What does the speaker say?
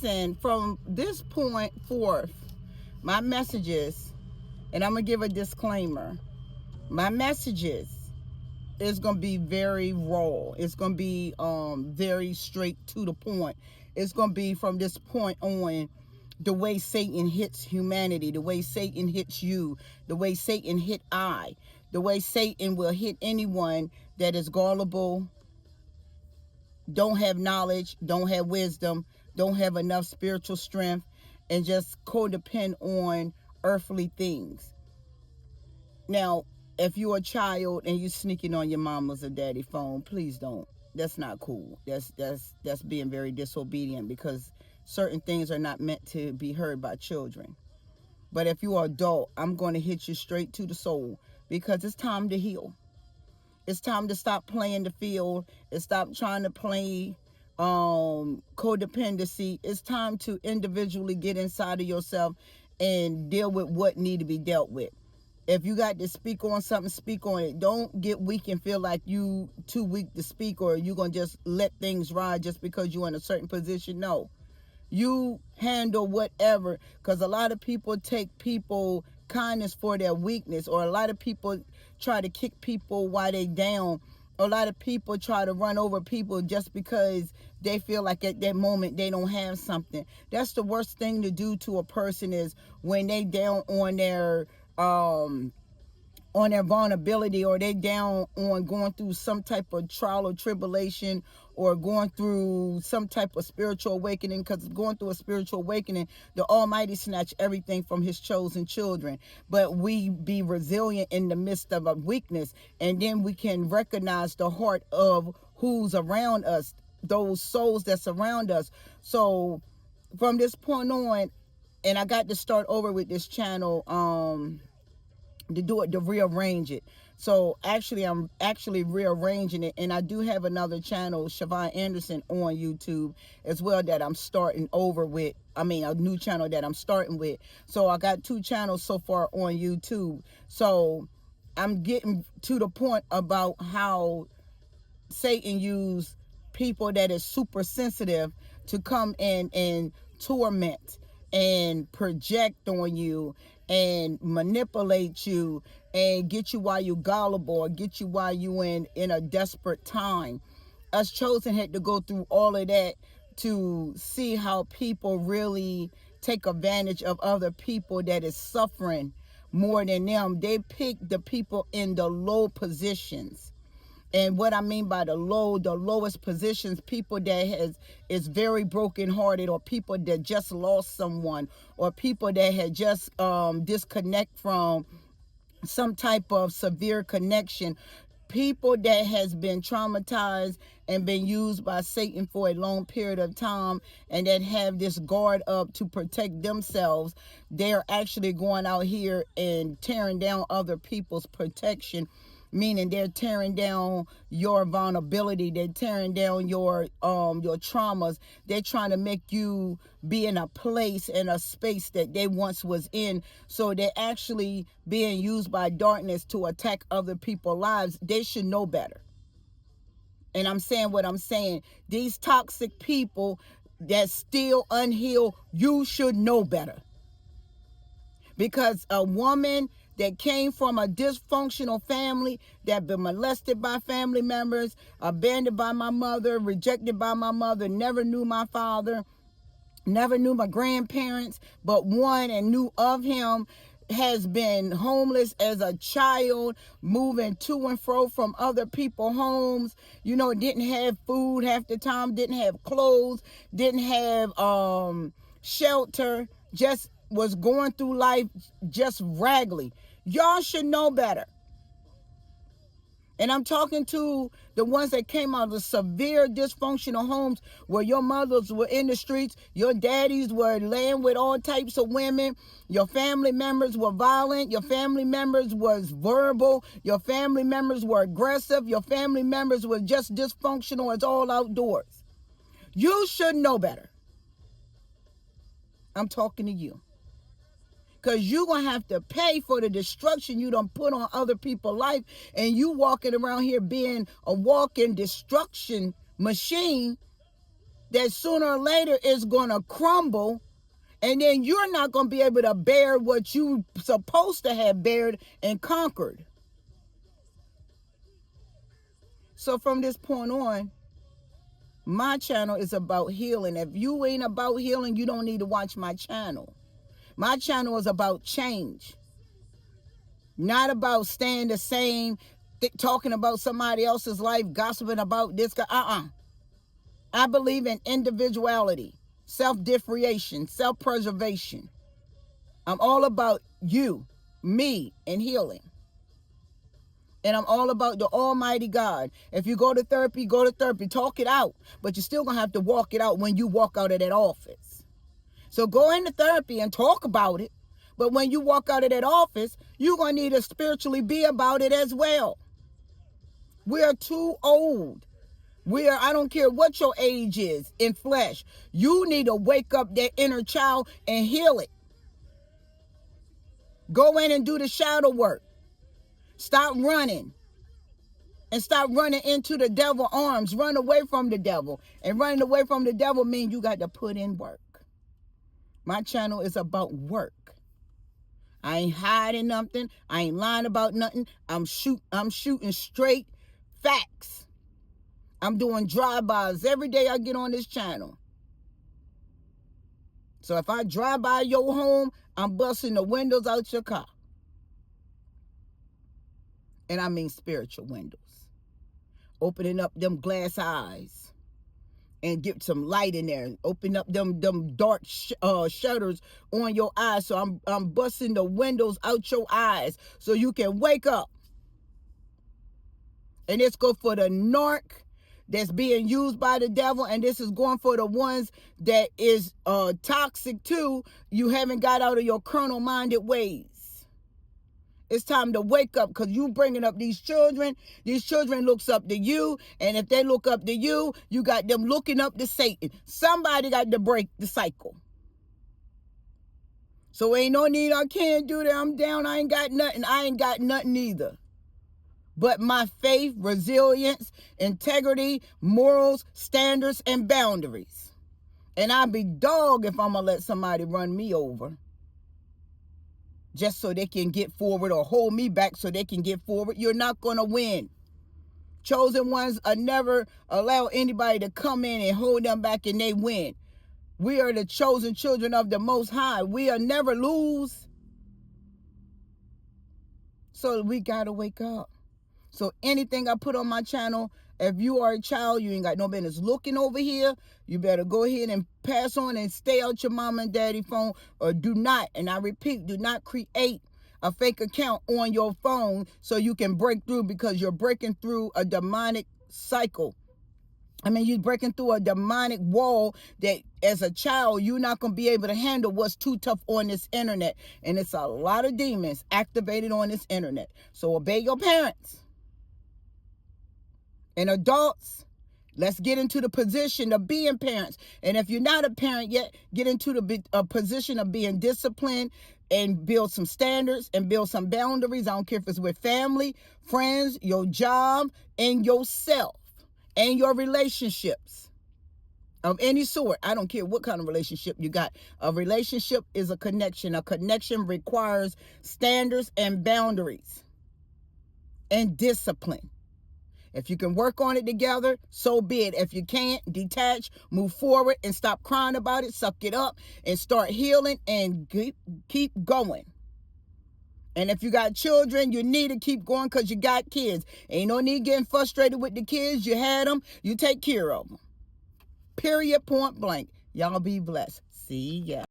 listen, from this point forth, my messages, and I'm going to give a disclaimer, my messages is going to be very raw. It's going to be very straight to the point. It's going to be from this point on the way Satan hits humanity, the way Satan hits you, the way Satan hit I, the way Satan will hit anyone that is gullible, don't have knowledge, don't have wisdom, don't have enough spiritual strength, and just codepend on earthly things. Now, if you're a child and you're sneaking on your mama's or daddy phone, please don't. That's not cool. That's being very disobedient, because certain things are not meant to be heard by children. But if you're an adult, I'm going to hit you straight to the soul, because it's time to heal. It's time to stop playing the field and stop trying to play codependency. It's time to individually get inside of yourself and deal with what need to be dealt with. If you got to speak on something, speak on it. Don't get weak and feel like you too weak to speak, or you're going to just let things ride just because you're in a certain position. No. You handle whatever, because a lot of people take people kindness for their weakness, or a lot of people try to kick people while they down. A lot of people try to run over people just because they feel like at that moment they don't have something. That's the worst thing to do to a person, is when they down on their vulnerability, or they down on going through some type of trial or tribulation, or going through some type of spiritual awakening. Because going through a spiritual awakening, the Almighty snatch everything from his chosen children. But we be resilient in the midst of a weakness, and then we can recognize the heart of who's around us, those souls that surround us. So from this point on, and I got to start over with this channel, to do it, to rearrange it. So actually, I'm actually rearranging it, and I do have another channel, Siobhan Anderson, on YouTube as well, that I'm starting over with. I mean, a new channel that I'm starting with. So I got 2 channels so far on YouTube. So I'm getting to the point about how Satan used people that is super sensitive to come in and torment and project on you and manipulate you and get you while you gullible, or get you while you in a desperate time. Us chosen had to go through all of that to see how people really take advantage of other people that is suffering more than them. They pick the people in the low positions. And what I mean by the lowest positions, people that is very brokenhearted, or people that just lost someone, or people that had just disconnect from some type of severe connection. People that has been traumatized and been used by Satan for a long period of time, and that have this guard up to protect themselves, they're actually going out here and tearing down other people's protection. Meaning they're tearing down your vulnerability. They're tearing down your traumas. They're trying to make you be in a place and a space that they once was in. So they're actually being used by darkness to attack other people's lives. They should know better. And I'm saying what I'm saying. These toxic people that still unhealed, you should know better. Because a woman that came from a dysfunctional family, that been molested by family members, abandoned by my mother, rejected by my mother, never knew my father, never knew my grandparents, but one and knew of him, has been homeless as a child, moving to and fro from other people's homes, didn't have food half the time, didn't have clothes, didn't have shelter, just was going through life just raggedy. Y'all should know better. And I'm talking to the ones that came out of severe dysfunctional homes, where your mothers were in the streets, your daddies were laying with all types of women, your family members were violent, your family members was verbal, your family members were aggressive, your family members were just dysfunctional as all outdoors. You should know better. I'm talking to you. Because you're going to have to pay for the destruction you done put on other people's life. And you walking around here being a walking destruction machine that sooner or later is going to crumble, and then you're not going to be able to bear what you supposed to have bared and conquered. So from this point on, my channel is about healing. If you ain't about healing, you don't need to watch my channel. My channel is about change. Not about staying the same, talking about somebody else's life, gossiping about this guy. I believe in individuality, self-differentiation, self-preservation. I'm all about you, me, and healing. And I'm all about the Almighty God. If you go to therapy, talk it out. But you're still going to have to walk it out when you walk out of that office. So go into therapy and talk about it. But when you walk out of that office, you're going to need to spiritually be about it as well. We are too old. I don't care what your age is in flesh. You need to wake up that inner child and heal it. Go in and do the shadow work. Stop running. And stop running into the devil's arms. Run away from the devil. And running away from the devil means you got to put in work. My channel is about work. I ain't hiding nothing. I ain't lying about nothing. I'm shooting straight facts. I'm doing drive-bys every day I get on this channel. So if I drive by your home, I'm busting the windows out your car. And I mean spiritual windows. Opening up them glass eyes and get some light in there. Open up them dark shutters on your eyes. So I'm busting the windows out your eyes so you can wake up. And it's good for the narc that's being used by the devil, and this is going for the ones that is toxic too. You haven't got out of your carnal-minded ways. It's time to wake up, because you bringing up these children. These children looks up to you, and if they look up to you, you got them looking up to Satan. Somebody got to break the cycle. So ain't no need, I can't do that, I'm down, I ain't got nothing. I ain't got nothing either. But my faith, resilience, integrity, morals, standards, and boundaries. And I'll be dog if I'm going to let somebody run me over just so they can get forward, or hold me back so they can get forward. You're not going to win. Chosen ones are never allow anybody to come in and hold them back and they win. We are the chosen children of the Most High. We'll never lose. So we got to wake up. So anything I put on my channel, if you are a child, you ain't got no business looking over here. You better go ahead and pass on and stay out your mom and daddy phone, or do not, and I repeat, do not create a fake account on your phone so you can break through, because you're breaking through a demonic cycle. You're breaking through a demonic wall that as a child, you're not going to be able to handle what's too tough on this internet. And it's a lot of demons activated on this internet. So obey your parents. And adults, let's get into the position of being parents. And if you're not a parent yet, get into the position of being disciplined and build some standards and build some boundaries. I don't care if it's with family, friends, your job, and yourself, and your relationships of any sort. I don't care what kind of relationship you got. A relationship is a connection. A connection requires standards and boundaries and discipline. If you can work on it together, so be it. If you can't, detach, move forward, and stop crying about it. Suck it up and start healing and keep going. And if you got children, you need to keep going, because you got kids. Ain't no need getting frustrated with the kids. You had them. You take care of them. Period, point blank. Y'all be blessed. See ya.